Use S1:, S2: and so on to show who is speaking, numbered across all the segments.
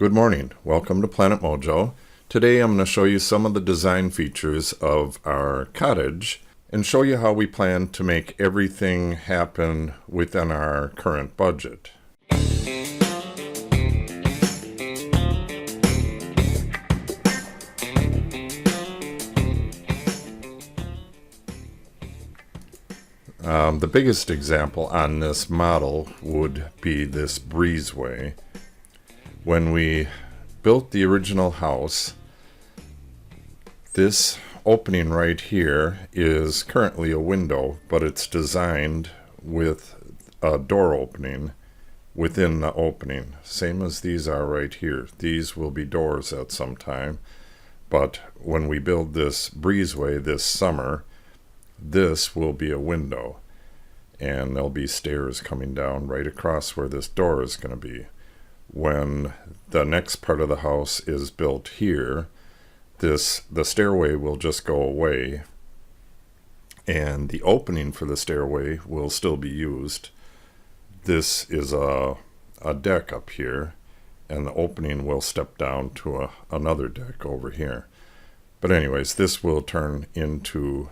S1: Good morning. Welcome to Planet Mojo. Today I'm going to show you some of the design features of our cottage and show you how we plan to make everything happen within our current budget. The biggest example on this model would be this breezeway. When we built the original house, this opening right here is currently a window, but it's designed with a door opening within the opening, same as these are right here. These will be doors at some time, but when we build this breezeway this summer, this will be a window, and there'll be stairs coming down right across where this door is going to be. When the next part of the house is built here, the stairway will just go away, and the opening for the stairway will still be used. This is a deck up here, and the opening will step down to another deck over here. But anyways, this will turn into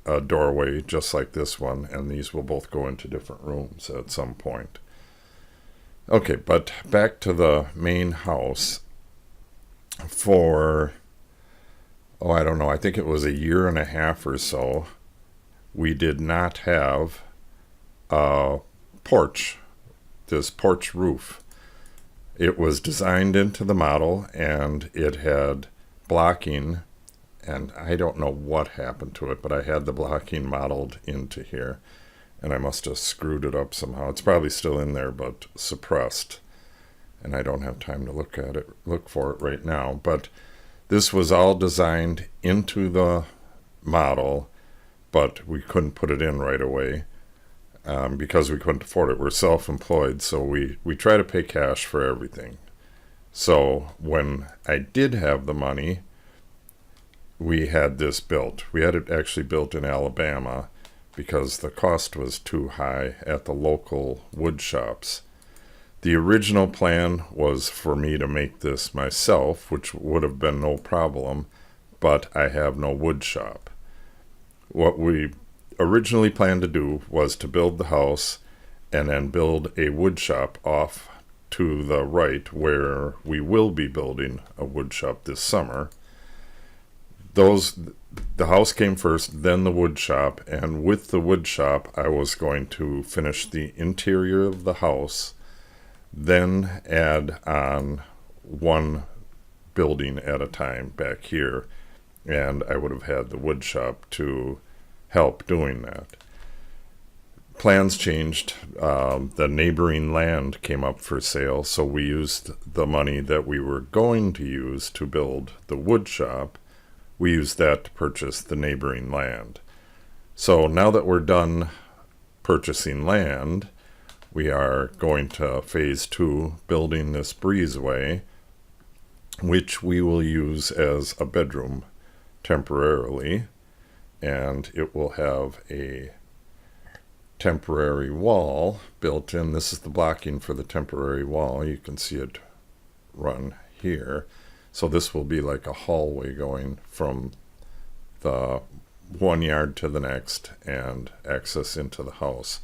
S1: a doorway just like this one, and these will both go into different rooms at some point. Okay, but back to the main house. For, I don't know, I think it was a year and a half or so, we did not have a porch, this porch roof. It was designed into the model, and it had blocking, and I don't know what happened to it, but I had the blocking modeled into here, and I must have screwed it up somehow. It's probably still in there, but suppressed, and I don't have time to look for it right now. But this was all designed into the model, but we couldn't put it in right away because we couldn't afford it. We're self-employed, so we try to pay cash for everything. So when I did have the money, we had this built. We had it actually built in Alabama because the cost was too high at the local wood shops. The original plan was for me to make this myself, which would have been no problem, but I have no wood shop. What we originally planned to do was to build the house and then build a wood shop off to the right where we will be building a wood shop this summer. The house came first, then the wood shop, and with the wood shop I was going to finish the interior of the house, then add on one building at a time back here, and I would have had the wood shop to help doing that. Plans changed. The neighboring land came up for sale, so we used the money that we were going to use to build the wood shop. We used that to purchase the neighboring land. So now that we're done purchasing land, we are going to phase 2, building this breezeway, which we will use as a bedroom temporarily, and it will have a temporary wall built in. This is the blocking for the temporary wall. You can see it run here. So this will be like a hallway going from the one yard to the next and access into the house.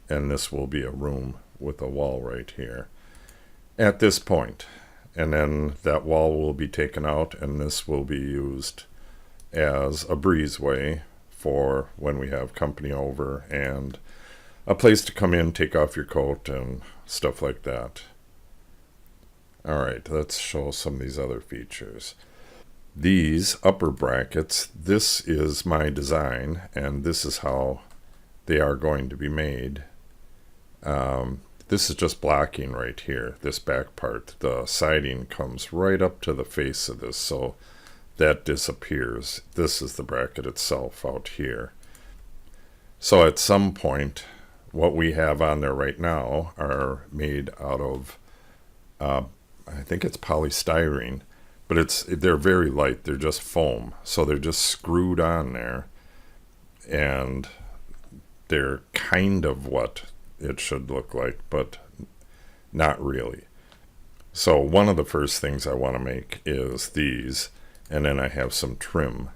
S1: And this will be a room with a wall right here at this point. And then that wall will be taken out, and this will be used as a breezeway for when we have company over and a place to come in, take off your coat and stuff like that. Alright, let's show some of these other features. These upper brackets, this is my design, and this is how they are going to be made. This is just blocking right here, this back part. The siding comes right up to the face of this, so that disappears. This is the bracket itself out here. So at some point, what we have on there right now are made out of I think it's polystyrene, but they're very light. They're just foam, so they're just screwed on there, and they're kind of what it should look like, but not really. So one of the first things I want to make is these, and then I have some trim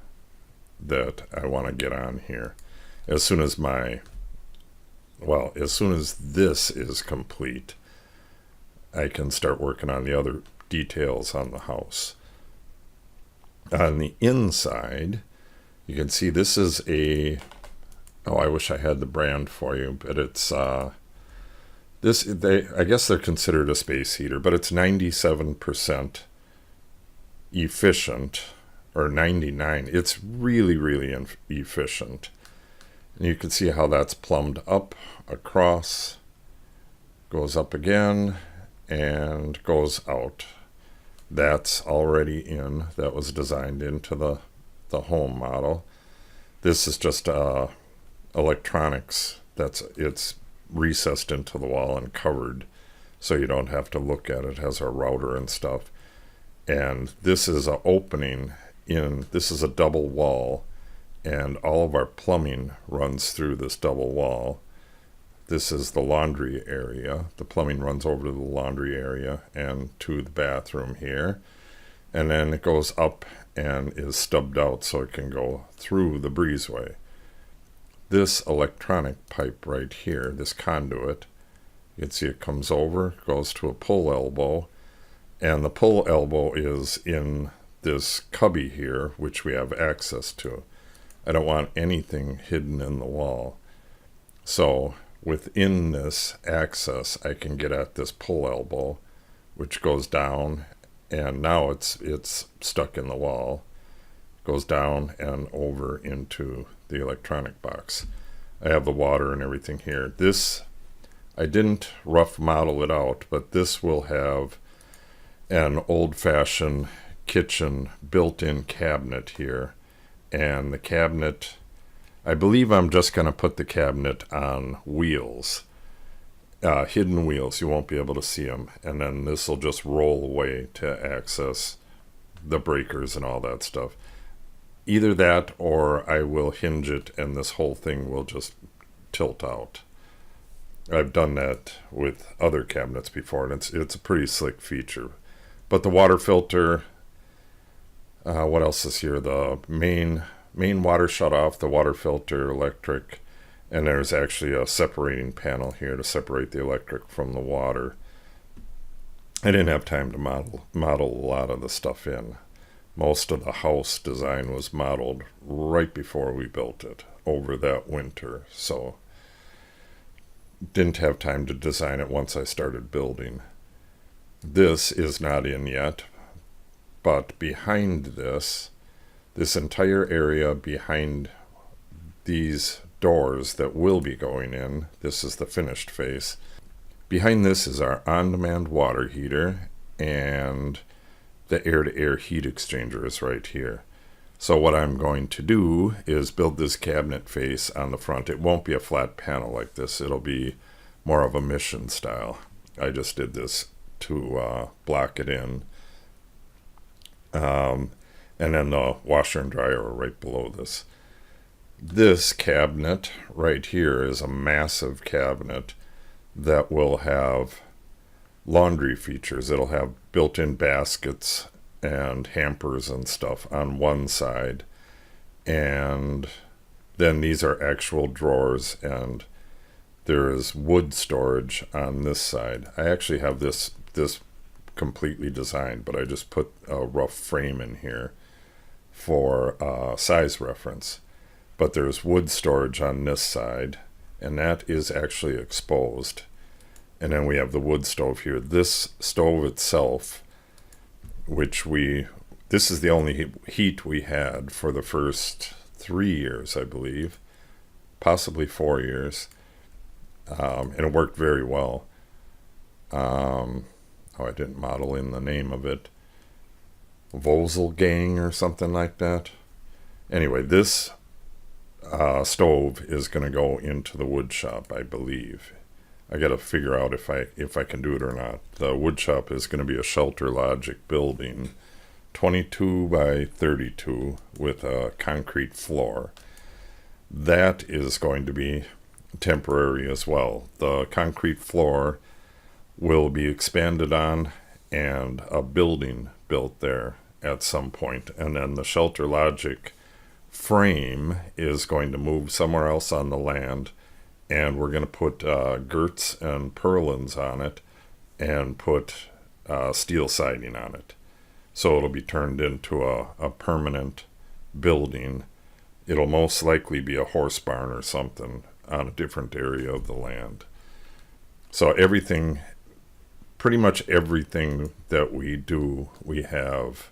S1: that I want to get on here. As soon as as soon as this is complete, I can start working on the other details on the house. On the inside, you can see this is I wish I had the brand for you, but it's I guess they're considered a space heater, but it's 97% efficient, or 99. It's really, really efficient. And you can see how that's plumbed up, across, goes up again, and goes out. That's already in. That was designed into the home model. This is just electronics. It's recessed into the wall and covered, so you don't have to look at it. It has a router and stuff. And this is an opening in. This is a double wall, and all of our plumbing runs through this double wall. This is the laundry area. The plumbing runs over to the laundry area and to the bathroom here. And then it goes up and is stubbed out so it can go through the breezeway. This electronic pipe right here, this conduit, you can see it comes over, goes to a pull elbow, and the pull elbow is in this cubby here, which we have access to. I don't want anything hidden in the wall. So within this access, I can get at this pull elbow, which goes down, and now it's stuck in the wall, goes down and over into the electronic box. I have the water and everything here. This, I didn't rough model it out, but this will have an old-fashioned kitchen built-in cabinet here. And the cabinet, I believe I'm just going to put the cabinet on wheels, hidden wheels. You won't be able to see them. And then this will just roll away to access the breakers and all that stuff. Either that, or I will hinge it and this whole thing will just tilt out. I've done that with other cabinets before, and it's a pretty slick feature. But the water filter, what else is here? The main water shutoff, the water filter, electric, and there's actually a separating panel here to separate the electric from the water. I didn't have time to model a lot of the stuff in. Most of the house design was modeled right before we built it, over that winter, so didn't have time to design it once I started building. This is not in yet, but behind this entire area behind these doors that will be going in, this is the finished face. Behind this is our on-demand water heater, and the air-to-air heat exchanger is right here. So what I'm going to do is build this cabinet face on the front. It won't be a flat panel like this. It'll be more of a mission style. I just did this to block it in. And then the washer and dryer are right below this. This cabinet right here is a massive cabinet that will have laundry features. It'll have built-in baskets and hampers and stuff on one side, and then these are actual drawers, and there is wood storage on this side. I actually have this completely designed, but I just put a rough frame in here for size reference. But there's wood storage on this side, and that is actually exposed. And then we have the wood stove here. This stove itself, this is the only heat we had for the first 3 years, I believe, possibly 4 years, and it worked very well. I didn't model in the name of it. Voselgang or something like that. Anyway, this stove is going to go into the wood shop, I believe. I got to figure out if I can do it or not. The wood shop is going to be a Shelter Logic building, 22 by 32 with a concrete floor. That is going to be temporary as well. The concrete floor will be expanded on, and a building built there at some point. And then the Shelter Logic frame is going to move somewhere else on the land, and we're going to put girts and purlins on it and put steel siding on it. So it'll be turned into a permanent building. It'll most likely be a horse barn or something on a different area of the land. So everything, pretty much everything that we do, we have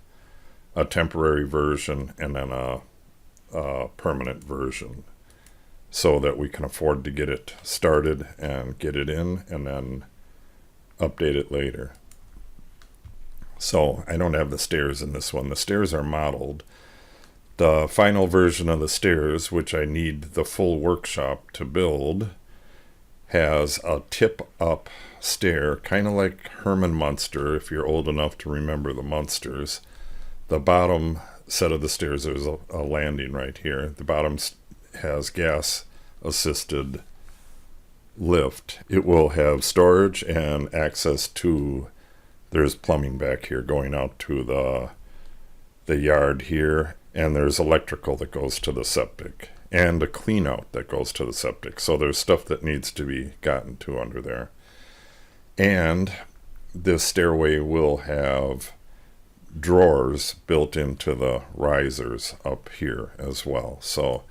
S1: a temporary version and then a permanent version, so that we can afford to get it started and get it in and then update it later. So I don't have the stairs in this one. The stairs are modeled. The final version of the stairs, which I need the full workshop to build, has a tip-up stair, kind of like Herman Munster, if you're old enough to remember the Munsters. The bottom set of the stairs, there's a landing right here. The bottom has gas-assisted lift. It will have storage and access to, there's plumbing back here going out to the yard here, and there's electrical that goes to the septic, and a clean out that goes to the septic. So there's stuff that needs to be gotten to under there. And this stairway will have drawers built into the risers up here as well. So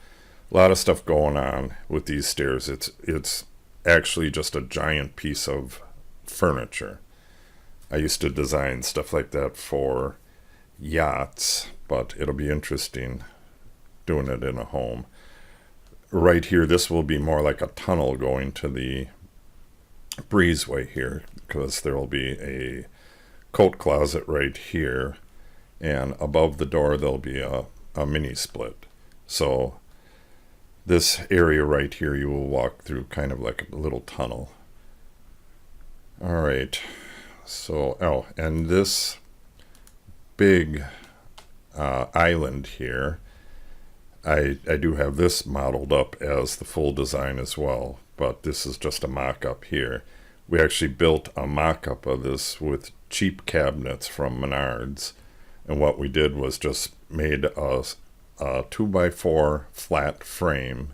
S1: a lot of stuff going on with these stairs. It's actually just a giant piece of furniture. I used to design stuff like that for yachts, but it'll be interesting doing it in a home. Right here, this will be more like a tunnel going to the breezeway here, because there will be a coat closet right here, and above the door there'll be a mini split. So this area right here you will walk through kind of like a little tunnel. All right, so and this big island here, I do have this modeled up as the full design as well, but this is just a mock-up here. We actually built a mock-up of this with cheap cabinets from Menards, and what we did was just made a 2x4 flat frame,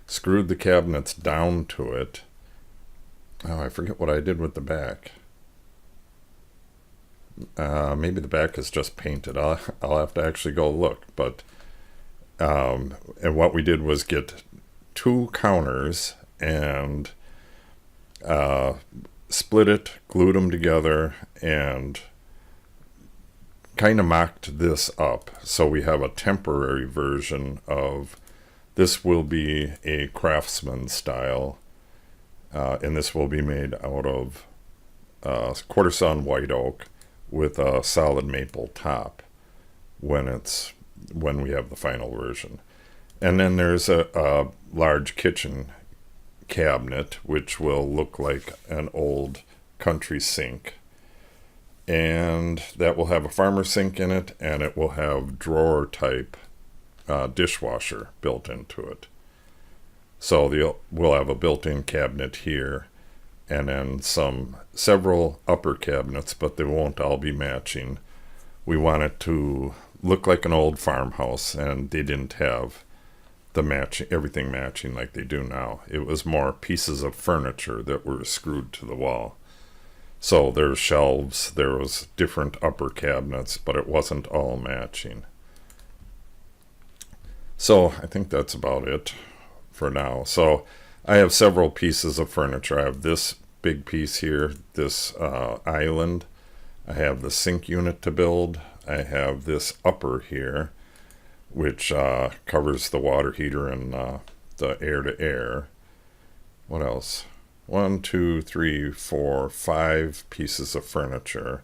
S1: screwed the cabinets down to it. I forget what I did with the back. Maybe the back is just painted. I'll have to actually go look. But and what we did was get 2 counters and split it, glued them together, and kind of mocked this up. So we have a temporary version of this. Will be a craftsman style, and this will be made out of quarter sawn white oak with a solid maple top when we have the final version. And then there's a large kitchen cabinet which will look like an old country sink, and that will have a farmer sink in it, and it will have drawer type dishwasher built into it. So we'll have a built-in cabinet here, and then several upper cabinets, but they won't all be matching. We want it to look like an old farmhouse, and they didn't have everything matching like they do now. It was more pieces of furniture that were screwed to the wall. So there's shelves, there was different upper cabinets, but it wasn't all matching. So I think that's about it for now. So I have several pieces of furniture. I have this big piece here, this island. I have the sink unit to build. I have this upper here, which covers the water heater and the air-to-air. What else? 1, 2, 3, 4, 5 pieces of furniture.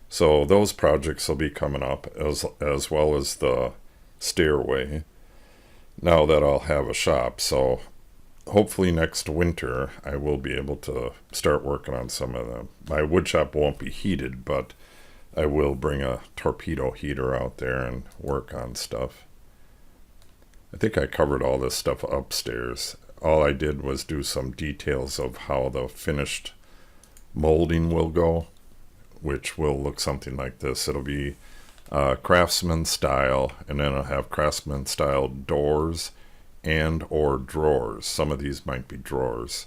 S1: So those projects will be coming up, as well as the stairway, now that I'll have a shop. So hopefully next winter I will be able to start working on some of them. My woodshop won't be heated, but I will bring a torpedo heater out there and work on stuff. I think I covered all this stuff upstairs. All I did was do some details of how the finished molding will go which will look something like this. It'll be craftsman style, and then it'll have craftsman style doors and or drawers. Some of these might be drawers,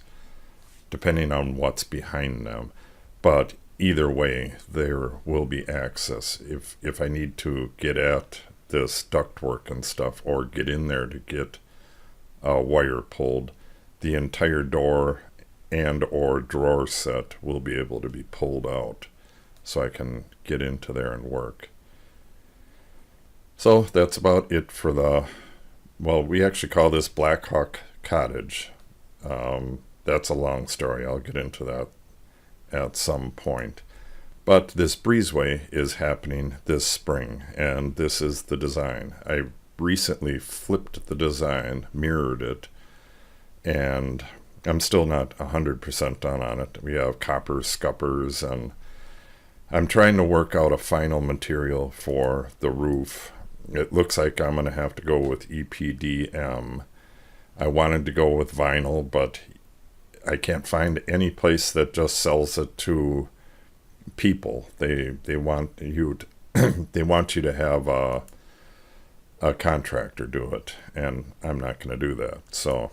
S1: depending on what's behind them. But either way, there will be access. If I need to get at this ductwork and stuff, or get in there to get a wire pulled, the entire door and or drawer set will be able to be pulled out, so I can get into there and work. So that's about it for the, well, we actually call this Blackhawk Cottage. That's a long story. I'll get into that at some point. But this breezeway is happening this spring, and this is the design. I recently flipped the design, mirrored it, and I'm still not 100% done on it. We have copper scuppers, and I'm trying to work out a final material for the roof. It looks like I'm going to have to go with EPDM. I wanted to go with vinyl, but I can't find any place that just sells it to people. They want you to they want you to have a contractor do it, and I'm not going to do that. So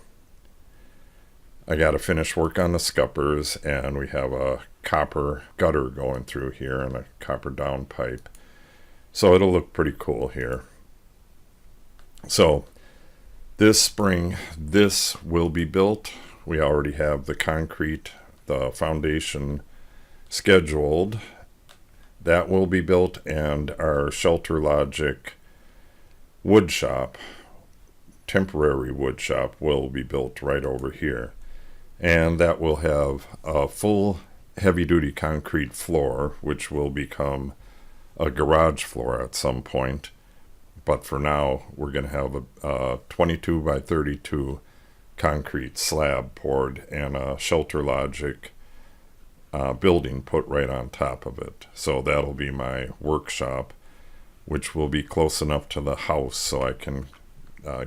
S1: I got to finish work on the scuppers, and we have a copper gutter going through here and a copper downpipe. So it'll look pretty cool here. So this spring, this will be built. We already have the concrete, the foundation scheduled. That will be built, and our Shelter Logic wood shop, temporary wood shop, will be built right over here. And that will have a full heavy-duty concrete floor, which will become a garage floor at some point. But for now, we're going to have a 22 by 32 concrete slab poured and a Shelter Logic building put right on top of it. So that'll be my workshop, which will be close enough to the house so I can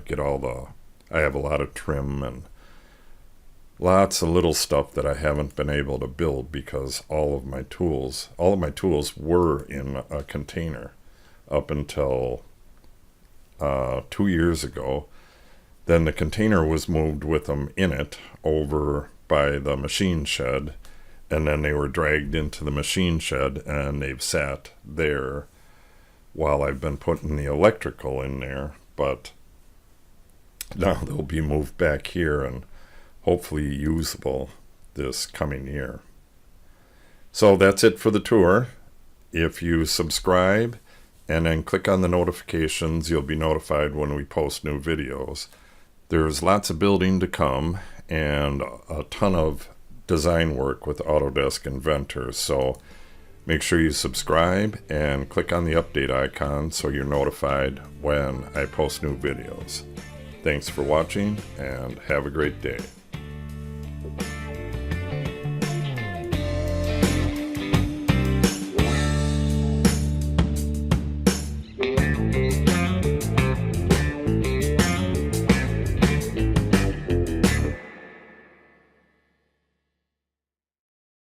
S1: get all the, I have a lot of trim and lots of little stuff that I haven't been able to build because all of my tools were in a container up until 2 years ago. Then the container was moved with them in it over by the machine shed, and then they were dragged into the machine shed, and they've sat there while I've been putting the electrical in there. But now they'll be moved back here and hopefully usable this coming year. So that's it for the tour. If you subscribe and then click on the notifications, you'll be notified when we post new videos. There's lots of building to come and a ton of design work with Autodesk Inventor. So make sure you subscribe and click on the update icon so you're notified when I post new videos. Thanks for watching, and have a great day.